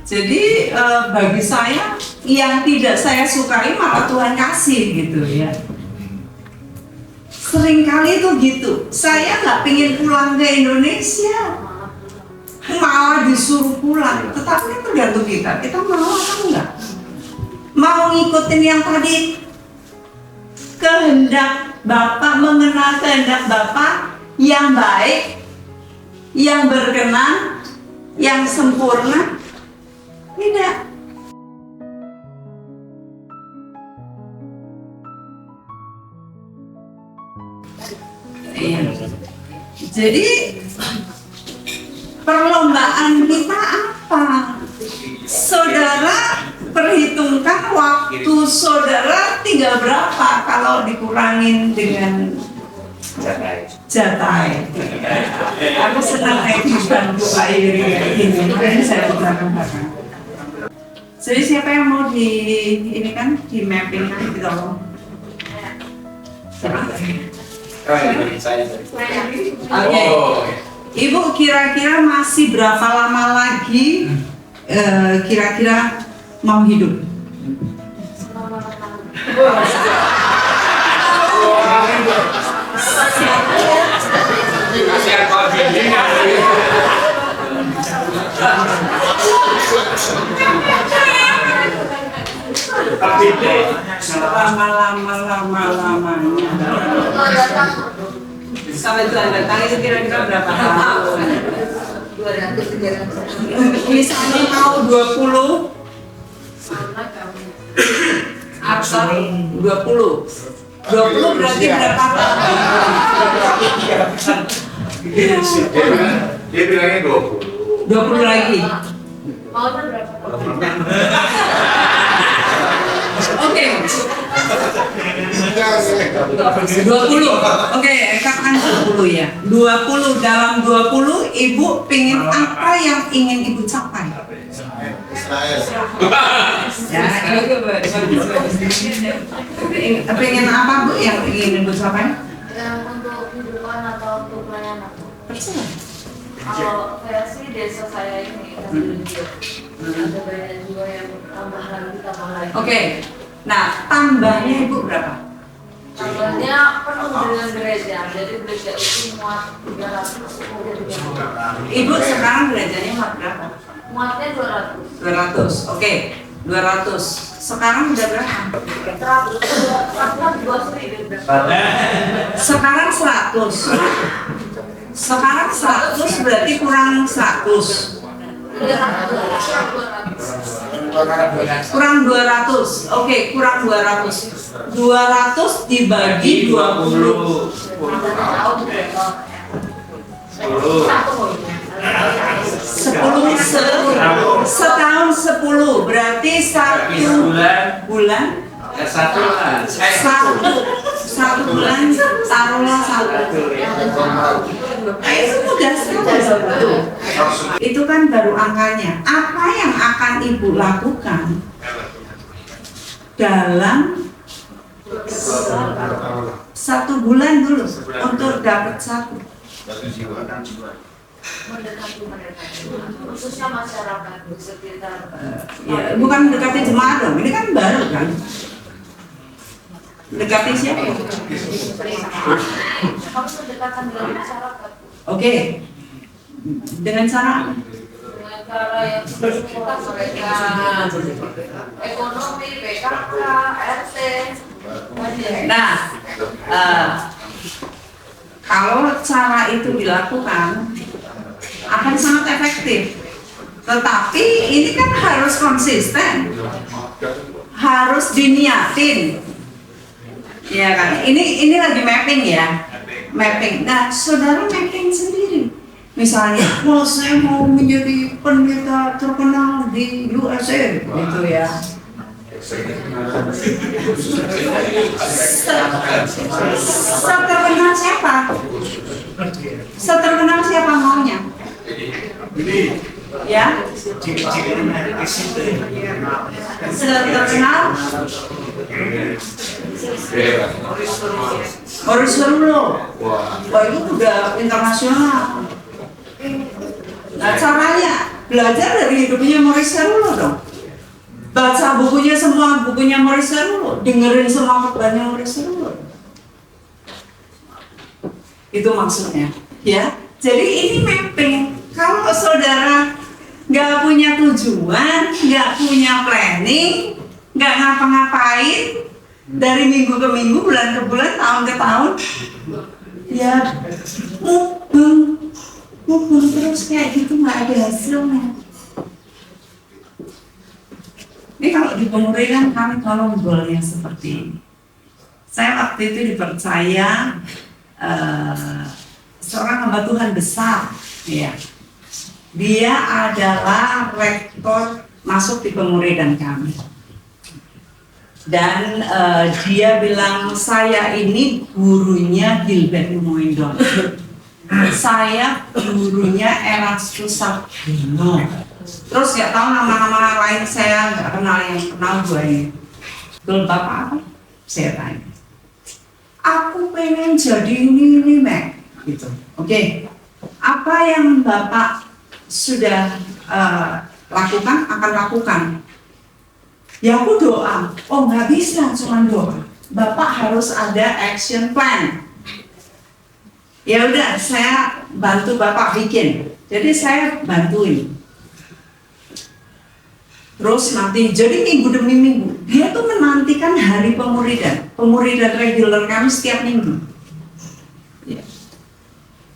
Jadi bagi saya yang tidak saya sukai malah Tuhan kasih gitu ya. Seringkali itu gitu. Saya nggak pengen pulang ke Indonesia, malah disuruh pulang. Tetapi kan tergantung kita mau atau enggak. Mau ngikutin yang tadi kehendak Bapak, mengenal kehendak Bapak yang baik, yang berkenan, yang sempurna. Tidak. Iya. Jadi perlombaan kita apa? Saudara perhitungkan waktu saudara tinggal berapa kalau dikurangin dengan jatai. Aku senang naik di bantu air kayak gini. Makanya saya belakang-belakang. Jadi siapa yang mau di ini kan di mapping nanti tolong. Oke. Ibu kira-kira masih berapa lama lagi kira-kira mau hidup? Lama-lamanya sampai Tuhan datang itu kira-kira berapa tahun? 200. Misalnya mau 20 atau 20 berarti berapa tahun? Dia bilangnya 20 lagi. Maunya berapa? Oke. 20. Oke, katakan 20 ya. 20, dalam 20 Ibu pengen apa yang ingin Ibu capai? Ya, pengen apa Bu yang ingin Ibu capai? Untuk kehidupan atau untuk pelayanan. Percaya. Kalau saya sih desa saya ini ada banyak juga yang tambah lagi. Oke. Nah, tambahnya Ibu berapa? Tambahnya penuh dengan gereja. Jadi gereja itu muat 300. Ibu sekarang gerejanya muat berapa? Muatnya 200. 200. Oke. 200. Sekarang udah berapa? 100. Sekarang 100. Sekarang 100 berarti kurang 100. Kurang 200. Oke, kurang 200. 200 dibagi 20. 10 setahun 10 berarti 1 bulan. Satu bulan taruhlah 1. Itu mudah sekali. Itu kan baru angkanya. Apa yang akan Ibu lakukan dalam 1 bulan dulu untuk dapat 1? Mendekati mereka, khususnya masyarakat di sekitar. Ya, bukan mendekati jemaat dong. Ini kan baru kan. Mendekati siapa? Kamu mendekatkan dengan masyarakat. Oke. Dengan cara Dengan cara yang kita mereka ekonomi, PKK, RT. Nah, kalau cara itu dilakukan akan sangat efektif. Tetapi ini kan harus konsisten, harus diniatin, ya kan? Ini lagi mapping ya, mapping. Nah, saudara mapping sendiri. Misalnya, oh saya mau menjadi pendeta terkenal di USA, gitu ya. Seterkenal siapa? Seterkenal siapa maunya? Ya? Seterkenal Boris Warulo. Wah, itu udah internasional. Nah, caranya Belajar dari hidupnya Maurice Cerullo dong. Baca bukunya, semua bukunya Maurice Cerullo, dengerin semua khotbahnya Maurice Cerullo. Itu maksudnya, ya. Jadi ini mapping. Kalau saudara nggak punya tujuan, nggak punya planning, nggak ngapa-ngapain dari minggu ke minggu, bulan ke bulan, tahun ke tahun, ya mubeng terus kayak gitu, nggak ada hasilnya. Ini kalau di pemuridan kami tolong goalnya seperti ini. Saya waktu itu dipercaya seorang hamba Tuhan besar, ya. Dia adalah rektor masuk di pemuridan kami. Dan dia bilang, saya ini gurunya Gilbert Lumoindon. Saya gurunya Erastus Sabino. Terus nggak tahu nama-nama lain, saya nggak kenal, yang kenal gue ini. Betul Bapak apa? Saya tanya. Aku pengen jadi ini Mek. Gitu. Oke. Apa yang Bapak sudah lakukan, akan lakukan? Ya aku doa. Oh nggak bisa cuma doa. Bapak harus ada action plan. Ya udah, saya bantu Bapak bikin. Jadi saya bantuin. Terus nanti, jadi minggu demi minggu, dia tuh menantikan hari pemuridan reguler kami setiap minggu. Ya.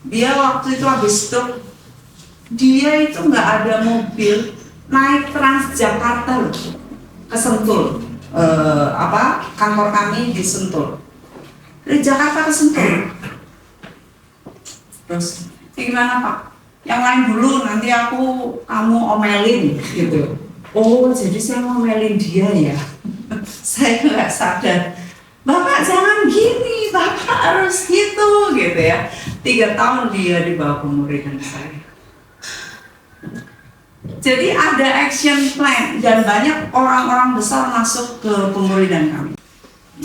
Dia waktu itu habis itu, dia itu nggak ada mobil, naik Transjakarta loh, ke Sentul, kantor kami di Sentul, dari Jakarta ke Sentul. Terus, gimana Pak? Yang lain dulu, nanti kamu omelin gitu. Oh, jadi saya ngomelin dia ya. Saya nggak sadar. Bapak jangan gini, Bapak harus gitu ya. 3 tahun dia di bawah pemuridan saya. Jadi ada action plan dan banyak orang-orang besar masuk ke pemuridan kami.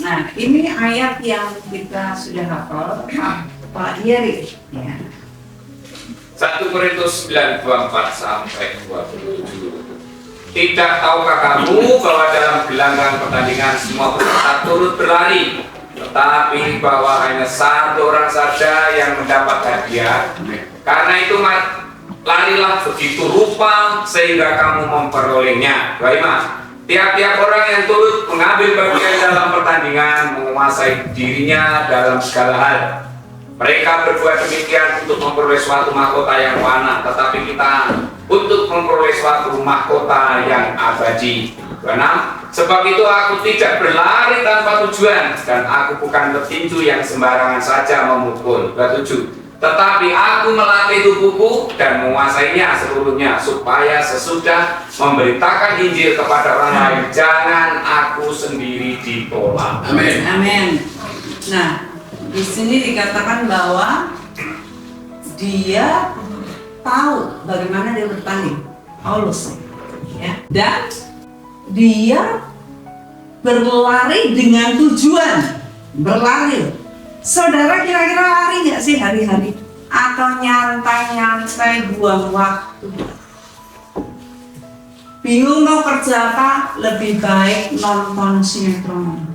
Nah, ini ayat yang kita sudah hafal, Pak Yeri. Ya. 1 Korintus 9:24 sampai 27. Tidak tahukah kamu bahwa dalam gelanggang pertandingan semua peserta turut berlari, tetapi bahwa hanya satu orang saja yang mendapat hadiah? Karena itu larilah begitu rupa sehingga kamu memperolehnya. 25. Tiap-tiap orang yang turut mengambil bagian dalam pertandingan menguasai dirinya dalam segala hal. Mereka berbuat demikian untuk memperoleh suatu mahkota yang fana, tetapi kita untuk memperoleh suatu mahkota yang abadi. 26. Sebab itu aku tidak berlari tanpa tujuan, dan aku bukan petinju yang sembarangan saja memukul. 27. Tetapi aku melatih tubuhku dan menguasainya seluruhnya, supaya sesudah memberitakan Injil kepada orang lain, jangan aku sendiri ditolak. Amin. Amin. Nah, di sini dikatakan bahwa dia tahu bagaimana dia bertanding, Paulus, ya, dan dia berlari dengan tujuan, berlari. Saudara kira-kira lari nggak sih hari-hari? Atau nyantai-nyantai buang waktu? Bingung mau kerja apa? Lebih baik nonton sinetron,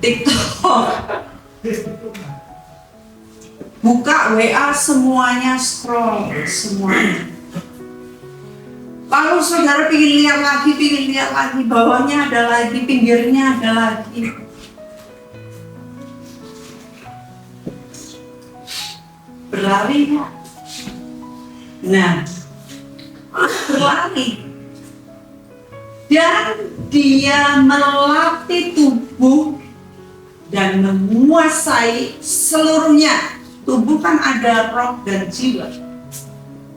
TikTok, buka WA, semuanya scroll, semuanya. Lalu saudara pingin lihat lagi, bawahnya ada lagi, pinggirnya ada lagi. Berlari ya? Nah, berlari. Dan dia melatih tubuh dan menguasai seluruhnya. Tubuh kan ada roh dan jiwa.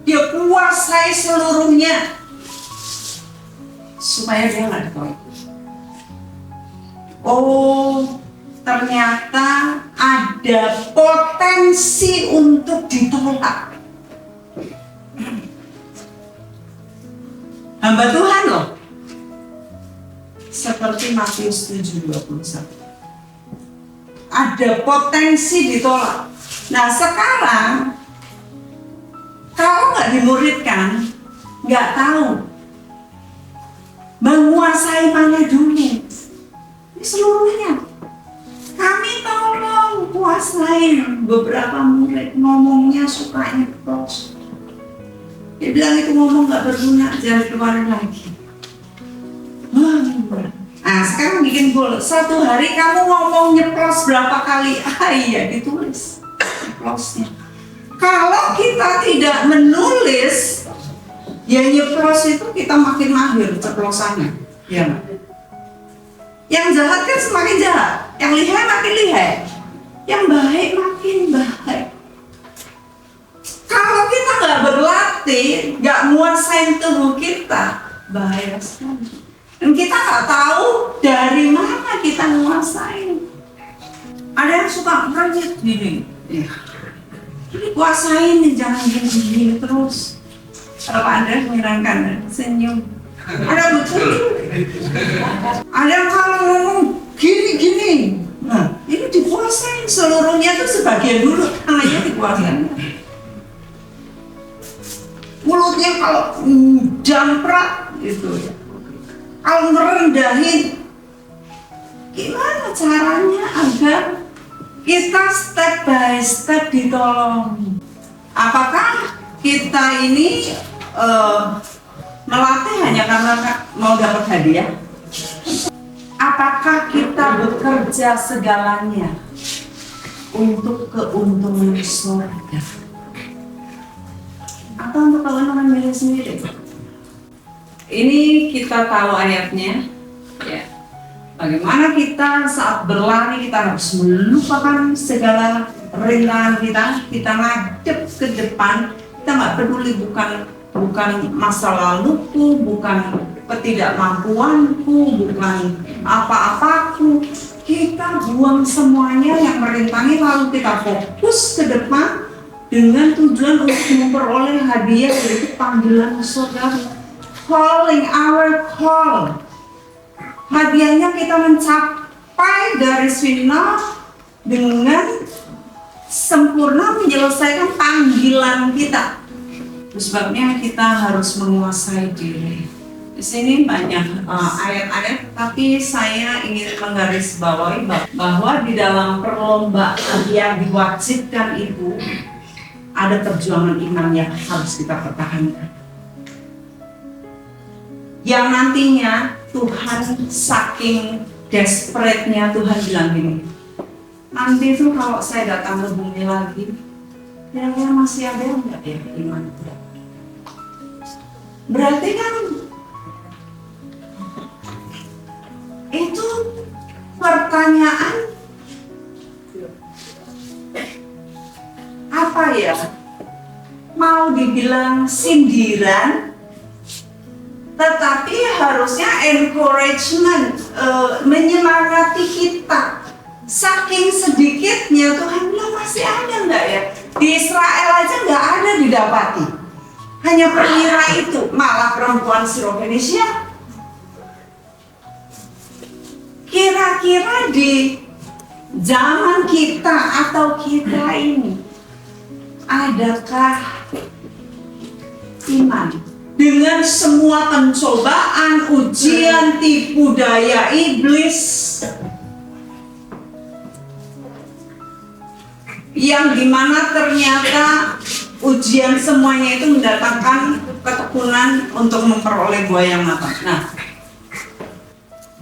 Dia kuasai seluruhnya supaya dia nggak ditolak. Oh, ternyata ada potensi untuk ditolak. Hamba Tuhan loh, seperti Matius 7:21. Ada potensi ditolak. Nah sekarang, kalau nggak dimuridkan, nggak tahu menguasai mana dulu. Ini seluruhnya. Kami tolong kuasain. Beberapa murid ngomongnya suka nyeplos. Dia bilang itu ngomong nggak berguna, jangan keluarin lagi. Nah sekarang bikin goal. Satu hari kamu ngomong nyeplos berapa kali? Iya ditulis nyeplosnya. Kalau kita tidak menulis, ya nyeplos itu kita makin mahir ceplosannya, ya nggak? Yang jahat kan semakin jahat, yang lihai makin lihai, yang baik makin baik. Kalau kita nggak berlatih, nggak nguasain tubuh kita, bahaya sekali. Dan kita nggak tahu dari mana kita nguasain. Ada yang suka ngerjit gini, ya. Jadi kuasain, jangan gini terus. Kalau Anda menyenangkan, senyum. Ada betul. Ada yang kalau ngomong gini. Nah, ini dikuasain seluruhnya tuh sebagian dulu, tangannya dikuasain. Mulutnya kalau jamprak gitu ya. Kalau ngerendahin, gimana caranya agar kita step by step ditolong? Apakah kita ini melatih hanya karena mau dapat hadiah? Apakah kita bekerja segalanya untuk keuntungan surga? Atau untuk keuntungan diri sendiri? Ini kita tahu ayatnya, ya. Bagaimana kita saat berlari kita harus melupakan segala rintangan kita ngadep ke depan. Kita nggak peduli bukan masa laluku, bukan ketidakmampuanku, bukan apa-apaku. Kita buang semuanya yang merintangi, lalu kita fokus ke depan dengan tujuan untuk memperoleh hadiah dari panggilan surga. Calling our call. Hadiahnya kita mencapai garis final dengan sempurna menyelesaikan panggilan kita. Sebabnya kita harus menguasai diri. Di sini banyak ayat-ayat, tapi saya ingin menggarisbawahi bahwa di dalam perlombaan yang diwajibkan itu ada perjuangan iman yang harus kita pertahankan. Yang nantinya Tuhan saking desperate-nya Tuhan bilang gini, nanti itu kalau saya datang ke bumi lagi, kira-kira masih ada enggak ya iman? Berarti kan itu pertanyaan apa ya? Mau dibilang sindiran, tetapi harusnya encouragement, menyemangati kita. Saking sedikitnya Tuhan bilang masih ada enggak ya? Di Israel aja enggak ada didapati. Hanya perwira itu, malah perempuan Sirofenisia. Kira-kira di zaman kita atau kita ini, adakah iman? Dengan semua pencobaan, ujian, tipu daya iblis yang dimana ternyata ujian semuanya itu mendatangkan ketekunan untuk memperoleh buah yang matang. Nah,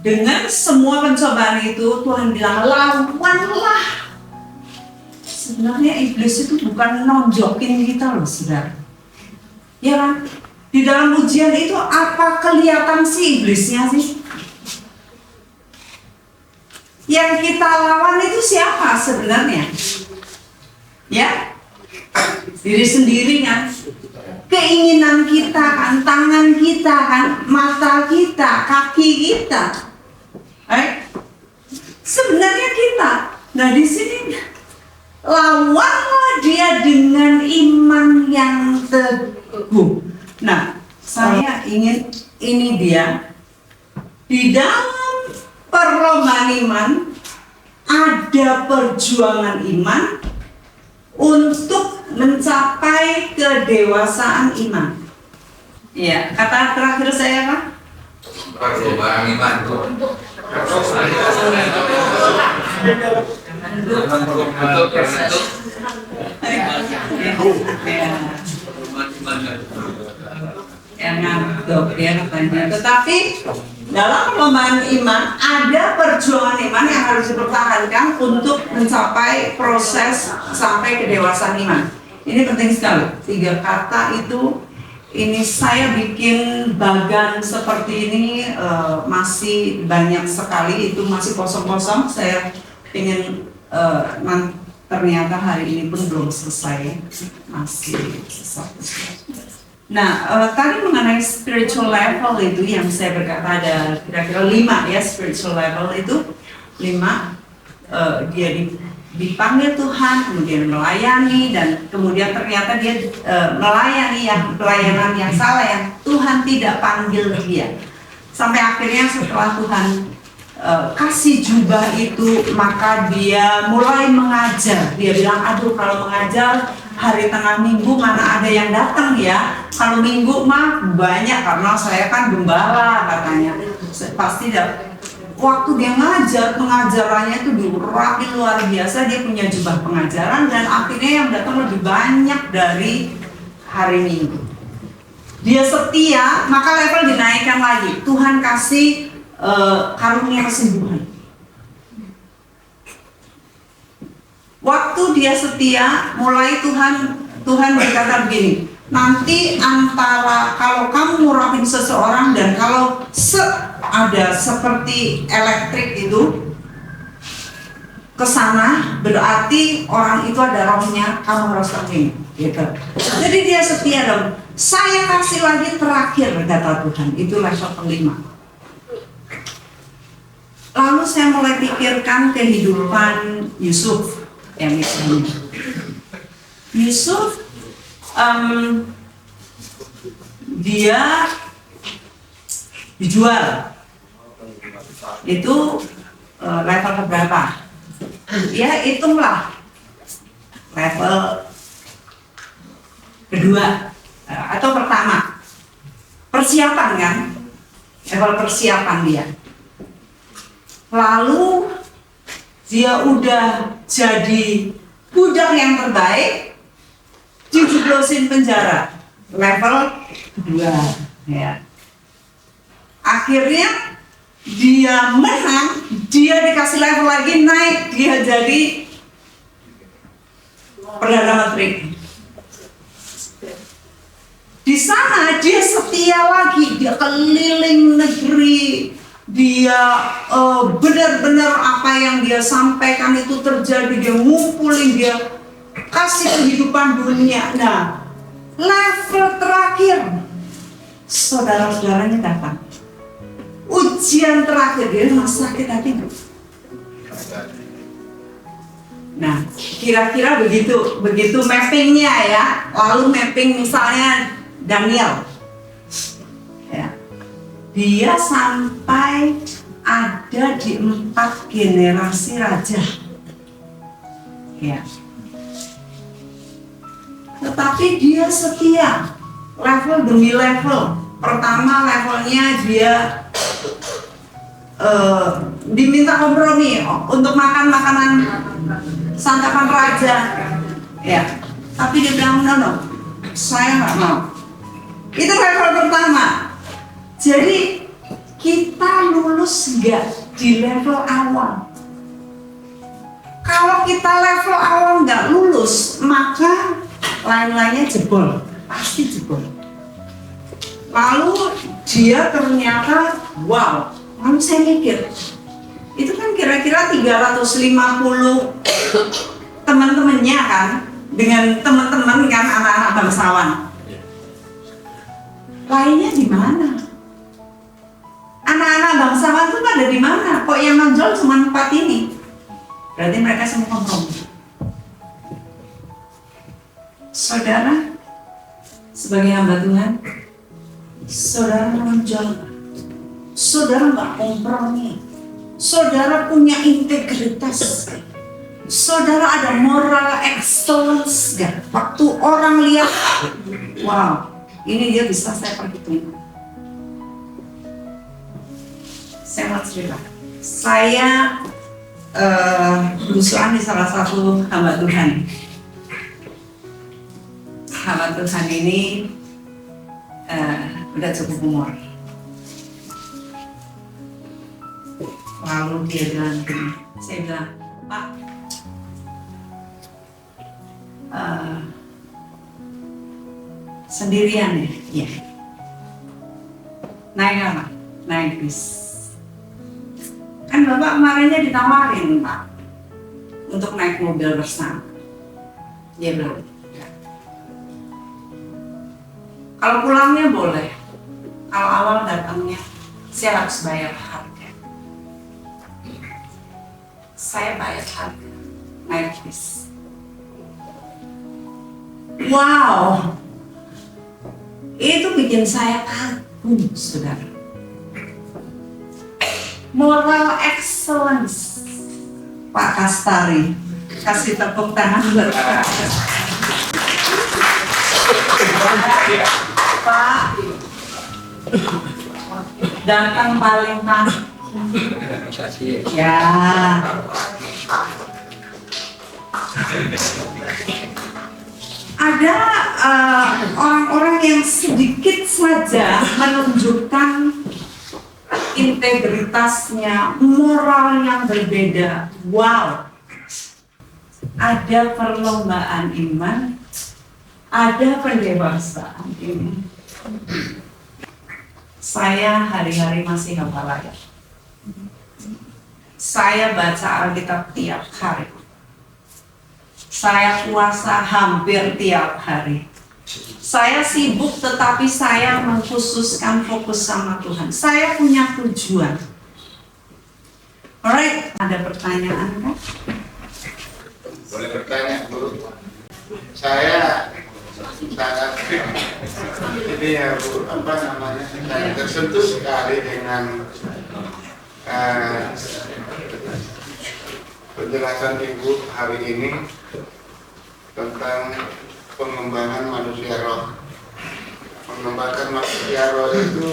dengan semua pencobaan itu Tuhan bilang lawanlah. Sebenarnya iblis itu bukan nonjokin kita loh, saudara. Ya kan? Di dalam ujian itu apa kelihatan sih iblisnya sih? Yang kita lawan itu siapa sebenarnya? Ya? Diri sendiri kan? Keinginan kita kan, tangan kita kan, mata kita, kaki kita. Sebenarnya kita. Nah di sini lawanlah dia dengan iman yang teguh. Nah, saya ingin ini dia di dalam perlombaan iman ada perjuangan iman untuk mencapai kedewasaan iman. Ya, kata terakhir saya apa? Percobaan iman. Ya katanya. Tetapi dalam perlombaan iman ada perjuangan iman yang harus dipertahankan untuk mencapai proses sampai kedewasaan iman. Ini penting sekali. 3 kata itu. Ini saya bikin bagan seperti ini masih banyak sekali, itu masih kosong-kosong. Saya ingin ternyata hari ini pun belum selesai, masih sesuatu. Nah, tadi mengenai spiritual level itu yang saya berkata ada kira-kira 5 ya, spiritual level itu 5. Dia dipanggil Tuhan, kemudian melayani, dan kemudian ternyata dia melayani yang pelayanan yang salah, yang Tuhan tidak panggil dia. Sampai akhirnya setelah Tuhan kasih jubah itu, maka dia mulai mengajar. Dia bilang, aduh kalau mengajar hari tengah minggu mana ada yang datang ya. Kalau minggu mah banyak karena saya kan gembala katanya. Pasti waktu dia ngajar, pengajarannya itu dirapi luar biasa. Dia punya jubah pengajaran dan akhirnya yang datang lebih banyak dari hari Minggu. Dia setia, maka level dinaikkan lagi. Tuhan kasih karunia kesembuhan. Waktu dia setia, mulai Tuhan berkata begini, nanti antara kalau kamu murahin seseorang dan kalau ada seperti elektrik itu ke sana, berarti orang itu ada rohnya, kamu harus terima, gitu. Jadi dia setia dong. Saya kasih lagi terakhir, kata Tuhan, itu level kelima. Lalu saya mulai pikirkan kehidupan Yusuf yang misalnya. Yusuf dia dijual. Itu level keberapa? Ya hitunglah level kedua atau pertama. Persiapan kan? Level persiapan dia. Lalu dia udah jadi budak yang terbaik, dijeblosin penjara, level kedua ya. Akhirnya dia menang, dia dikasih level lagi, naik, dia jadi Perdana Menteri. Di sana dia setia lagi, dia keliling negeri, dia benar-benar apa yang dia sampaikan itu terjadi, dia ngumpulin, dia kasih kehidupan dunia. Nah, level terakhir, saudara-saudaranya datang. Ujian terakhir, dia rumah sakit hati. Nah, kira-kira begitu mappingnya ya. Lalu mapping misalnya Daniel. Ya. Dia sampai ada di 4 generasi raja. Ya. Tetapi dia setia, level demi level. Pertama levelnya dia diminta kompromi untuk makan makanan santapan raja, ya. Tapi dia bilang no, saya nggak mau. Itu level pertama. Jadi kita lulus nggak di level awal. Kalau kita level awal nggak lulus, maka lain-lainnya jebol, pasti jebol. Lalu dia ternyata wow. Lalu saya mikir, itu kan kira-kira 350 teman-temannya kan, dengan teman-teman kan anak-anak bangsawan. Lainnya di mana? Anak-anak bangsawan itu ada di mana? Kok yang nonjol cuma 4 ini? Berarti mereka semua kompromi. Saudara, sebagai hamba Tuhan, saudara nonjol. Saudara nggak kompromi, saudara punya integritas. Saudara ada moral excellence gak? Waktu orang lihat, wow, ini dia bisa saya perhitungkan. Saya mau cerita. Saya berusulan di salah satu hamba Tuhan. Hamba Tuhan ini udah cukup umur. Lalu dia bilang gini, saya bilang, Pak, sendirian ya? Iya. Naik apa? Naik bis. Kan Bapak kemarinnya ditawarin, Pak, untuk naik mobil bersama. Dia bilang, ya. Kalau pulangnya boleh, kalau awal datangnya saya harus bayar harga. Saya bayar harga naik bis. Wow, itu bikin saya kagum, saudara. Moral excellence, Pak Kastari, kasih tepuk tangan buat Pak. Pak, datang paling tahan. Ya. Ada orang-orang yang sedikit saja menunjukkan integritasnya, moral yang berbeda. Wow. Ada perlombaan iman, ada pendewasaan iman. Saya hari-hari masih hafal ayat. Saya baca Alkitab tiap hari. Saya puasa hampir tiap hari. Saya sibuk tetapi saya mengkhususkan fokus sama Tuhan. Saya punya tujuan. Alright, ada pertanyaan kan? Boleh bertanya, Bu? Saya sangat ini ya, Bu, apa namanya? Saya tersentuh sekali dengan penjelasan Ibu hari ini tentang pengembangan manusia roh. Mengembangkan manusia roh itu,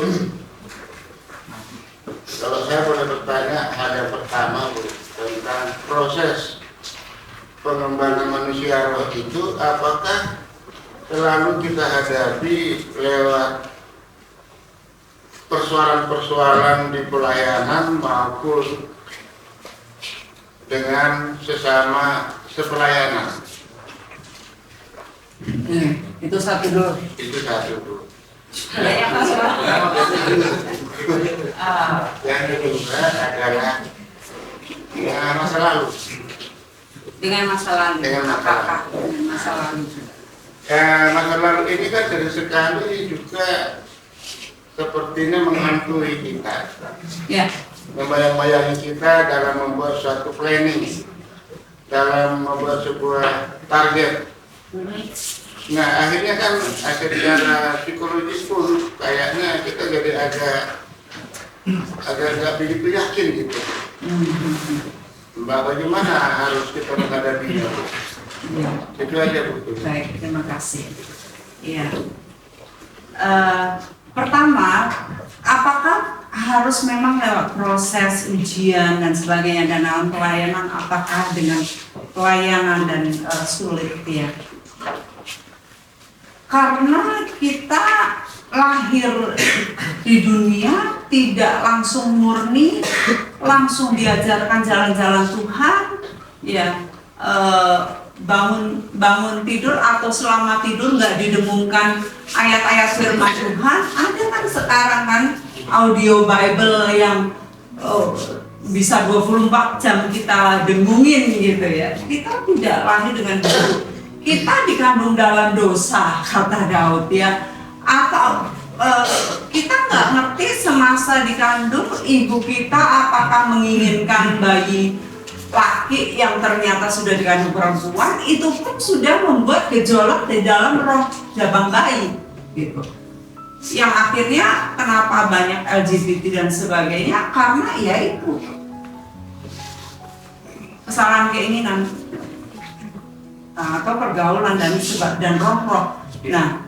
kalau saya boleh bertanya, hal yang pertama, Bu, tentang proses pengembangan manusia roh itu, apakah selalu kita hadapi lewat persoalan-persoalan di pelayanan maupun dengan sesama sepelayanan? Itu satu dulu. Itu satu, Bu. Banyak masalah. Yang kedua adalah ya, masa lalu. Dengan masa lalu. Dengan masa lalu. Apakah dengan masa lalu? Masa lalu ini kan dari sekali juga sepertinya menghantui kita, Ya. membayang-bayangi kita dalam membuat suatu planning, dalam membuat sebuah target. Nah, akhirnya kan secara psikologis pun kayaknya kita jadi agak nggak begitu yakin gitu. Bagaimana harus kita menghadapinya? Ya. Itu aja, Bu. Baik, terima kasih. Iya. Pertama, apakah harus memang lewat proses ujian dan sebagainya, dan dalam pelayanan apakah dengan pelayanan dan sulit ya? Karena kita lahir di dunia tidak langsung murni, langsung diajarkan jalan-jalan Tuhan, ya. Bangun tidur atau selama tidur nggak didengungkan ayat-ayat firman Tuhan. Ada kan sekarang kan audio Bible yang bisa 24 jam kita dengungin gitu ya. Kita tidak lahir dengan itu. Kita dikandung dalam dosa, kata Daud ya. Atau kita nggak ngerti semasa dikandung ibu kita apakah menginginkan bayi laki yang ternyata sudah dikandung perempuan, itu pun sudah membuat gejolak di dalam roh jabang bayi gitu. Yang akhirnya kenapa banyak LGBT dan sebagainya, karena ya itu kesalahan keinginan atau pergaulan dan roh-roh. Nah,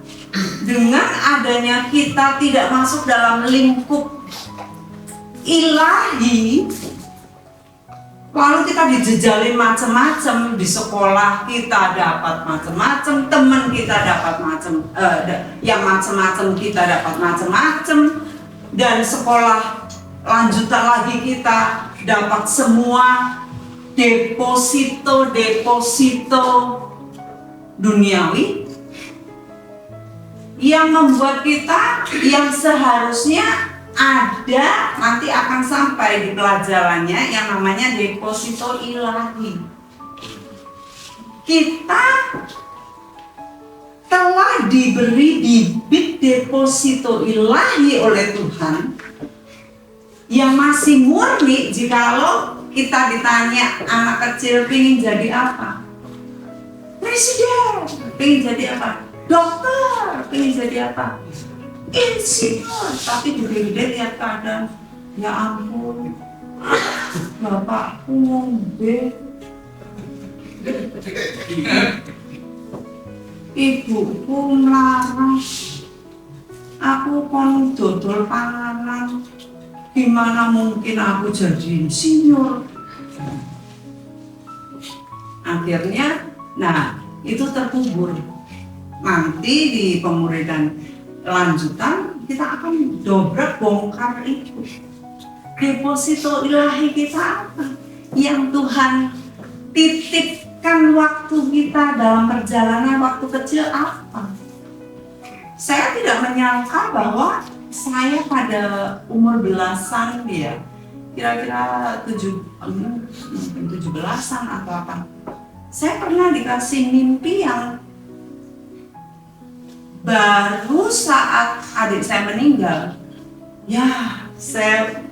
dengan adanya kita tidak masuk dalam lingkup ilahi, lalu kita dijejalin macam-macam, di sekolah kita dapat macam-macam, teman kita dapat yang macam-macam kita dapat macam-macam, dan sekolah lanjutan lagi kita dapat semua deposito duniawi yang membuat kita yang seharusnya ada nanti akan sampai di pelajarannya yang namanya deposito ilahi. Kita telah diberi bibit deposito ilahi oleh Tuhan yang masih murni. Jikalau kita ditanya anak kecil pengen jadi apa? Presiden. Pengen jadi apa? Dokter. Pengen jadi apa? Insinyur. Tapi gede-gede lihat keadaan, ya ampun, bapakku ngombe, ibuku melarang, aku kon dodol panganan, gimana mungkin aku jadi insinyur? Akhirnya, nah itu terkubur. Nanti di pemuridan lanjutan kita akan dobrak bongkar itu. Deposito ilahi kita apa? Yang Tuhan titipkan waktu kita dalam perjalanan waktu kecil apa? Saya tidak menyangka bahwa saya pada umur belasan dia, kira-kira 17-an atau apa. Saya pernah dikasih mimpi yang baru saat adik saya meninggal, ya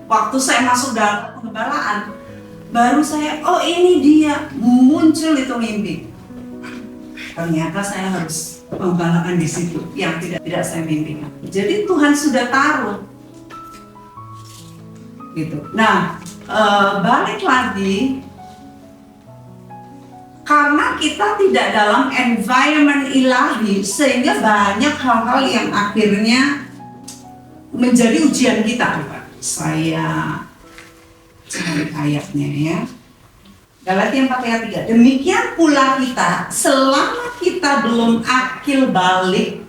waktu saya masuk dalam pengembalaan, baru saya, oh ini dia, muncul itu mimpi. Ternyata saya harus pengembalaan di situ yang tidak saya mimpikan. Jadi Tuhan sudah taruh, gitu. Nah, balik lagi. Karena kita tidak dalam environment ilahi, sehingga banyak hal-hal yang akhirnya menjadi ujian kita. Saya cari ayatnya ya. Galatia 4 ayat 3. Demikian pula kita, selama kita belum akil balik,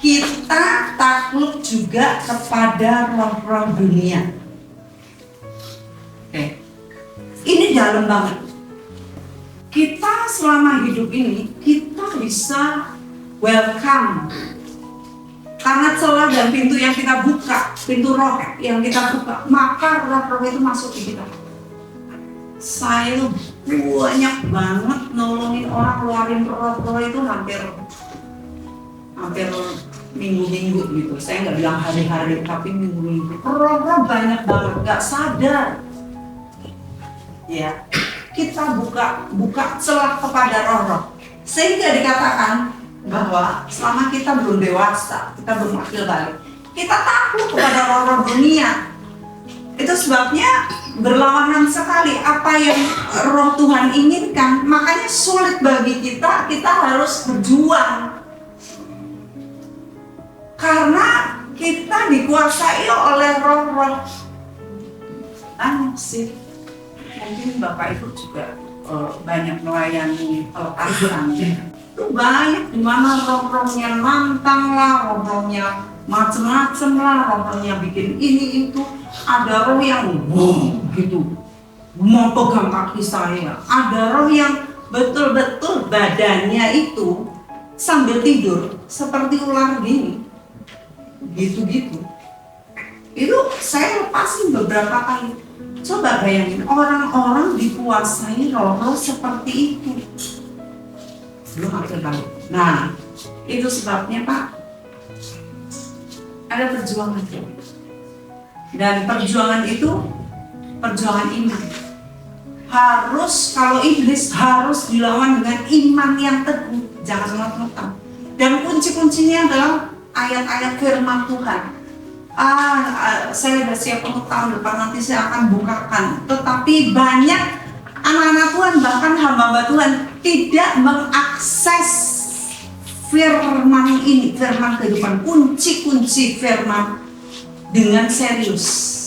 kita takluk juga kepada roh-roh dunia. Oke. Ini dalam banget. Kita selama hidup ini, kita bisa welcome. Karena celah dan pintu yang kita buka, pintu roh yang kita buka, maka roh-roh itu masuk ke kita. Saya banyak banget nolongin orang, keluarin roh-roh itu hampir minggu-minggu gitu. Saya nggak bilang hari-hari, tapi minggu-minggu. Roh-roh banyak banget, nggak sadar. Ya. Kita buka celah kepada roh-roh, sehingga dikatakan bahwa selama kita belum dewasa, kita belum akil balik, kita takut kepada roh-roh dunia. Itu sebabnya berlawanan sekali apa yang roh Tuhan inginkan. Makanya sulit bagi kita harus berjuang, karena kita dikuasai oleh roh-roh. Aneh sih. Mungkin Bapak Ibu juga banyak melayani peletakan. Itu banyak di mana roh-rohnya nantang lah, roh-rohnya macem-macem lah, roh-rohnya bikin ini itu. Ada roh yang gitu, mau pegang kaki saya. Ada roh yang betul-betul badannya itu sambil tidur seperti ular gini, gitu-gitu. Itu saya lepasin beberapa kali. Coba bayangin, orang-orang dikuasai roh-roh seperti itu. Belum akil balik. Nah, itu sebabnya Pak, ada perjuangan. Dan perjuangan itu, perjuangan iman. Harus, kalau iblis harus dilawan dengan iman yang teguh. Jangan lemah-lemah. Dan kunci-kuncinya adalah ayat-ayat firman Tuhan. Saya sudah siap untuk tahun depan nanti saya akan bukakan. Tetapi banyak anak-anak Tuhan, bahkan hamba-hamba Tuhan tidak mengakses firman ini, firman kehidupan, kunci-kunci firman dengan serius.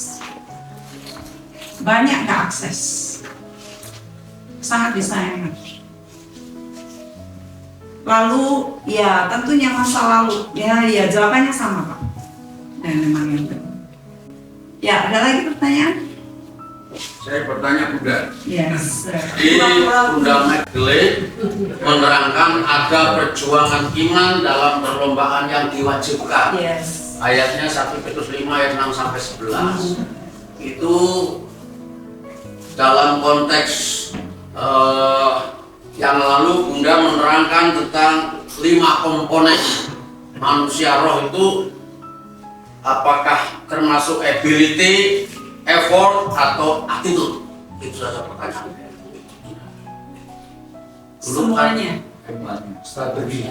Banyak gak akses, sangat disayangkan. Lalu ya tentunya masa lalu, ya jawabannya sama Pak. Dan memang yang benar. Ya, ada lagi pertanyaan? Saya bertanya Bunda. Yes. Di Bunda Magdalene menerangkan ada perjuangan iman dalam perlombaan yang diwajibkan. Yes. Ayatnya 1 Petrus 5 ayat 6 sampai 11. Itu dalam konteks yang lalu Bunda menerangkan tentang 5 komponen manusia roh itu, apakah termasuk ability, effort, atau attitude? Itu saja pertanyaan. Semuanya. Strategi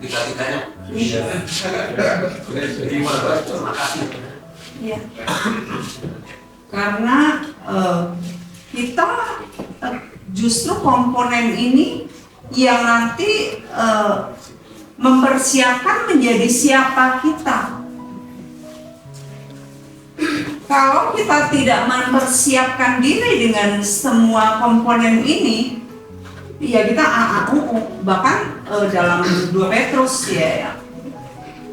tiga-tiganya. Terima kasih. Iya. Karena kita justru komponen ini yang nanti mempersiapkan menjadi siapa kita. Kalau kita tidak mempersiapkan diri dengan semua komponen ini, ya kita bahkan dalam 2 Petrus ya,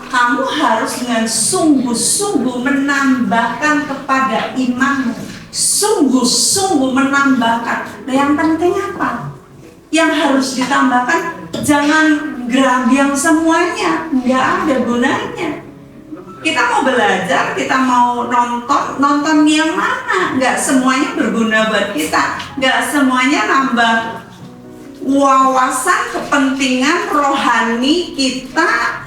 kamu harus dengan sungguh-sungguh menambahkan kepada imanmu, sungguh-sungguh menambahkan. Nah, yang penting apa? Yang harus ditambahkan, jangan gerambiang semuanya, nggak ada gunanya. Kita mau belajar, kita mau nonton yang mana? Nggak semuanya berguna buat kita, nggak semuanya nambah wawasan kepentingan rohani kita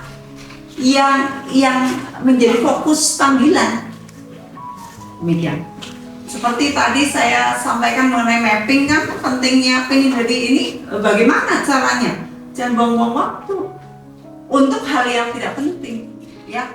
yang menjadi fokus panggilan. Demikian. Seperti tadi saya sampaikan mengenai mapping, kan pentingnya pengen jadi ini, bagaimana caranya? Jangan buang-buang waktu untuk hal yang tidak penting, ya.